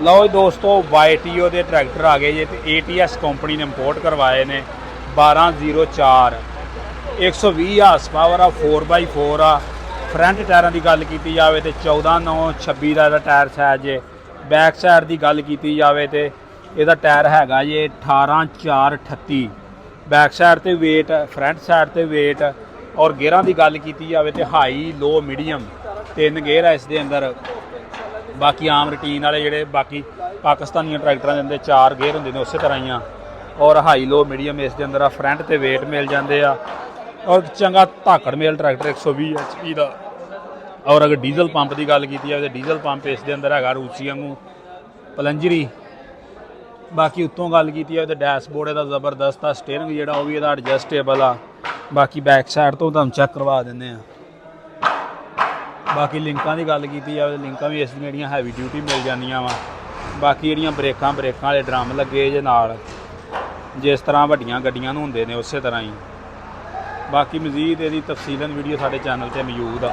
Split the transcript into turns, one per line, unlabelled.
लो दोस्तों YTO के tractor आ गए जे तो ATS कंपनी ने इंपोर्ट करवाए ने 1204 120 हार्स पावर आ 4x4 आ। फ्रंट टायरों की गल की जाए तो 14/9/26 का टायर साइज है। बैक साइड की गल की जाए तो यदा टायर हैगा जे 18/4/38। बैक साइड तो वेट फ्रंट साइड तो वेट और गेयरां की गल की जाए तो हाई लो मीडियम 3 गेयर है इसके अंदर। बाकी आम रूटीन वाले जोड़े बाकी पाकिस्तानी ट्रैक्टर के अंदर 4 गेयर होंगे ने उस तरह ही और हाई लो मीडियम इस अंदर फ्रंट तो वेट मिल जाते हैं और चंगा धाकड़ मेल ट्रैक्टर 120 HP का। और अगर डीजल पंप की गल की जाए तो डीजल पंप इस अंदर है रूसी वांगू पलंजरी। बाकी उत्तों गल की जाए तो डैशबोर्ड इसका जबरदस्त आ। स्टेयरिंग जोड़ा वो भी इसका एडजस्टेबल आ। बाकी बैक साइड तो तुम चेक करवा दें। बाकी लिंकों की गल की जाए तो लिंक भी इस हैवी ड्यूटी मिल जांदियां वा। बाकी जिहड़ियां ब्रेकां वाले ड्रम लगे जे नाल जिस तरह वड्डियां गड्डियां नूं हुंदे ने उस तरह ही। बाकी मजीद इसदी तफसीलन वीडियो साडे चैनल ते मौजूद आ।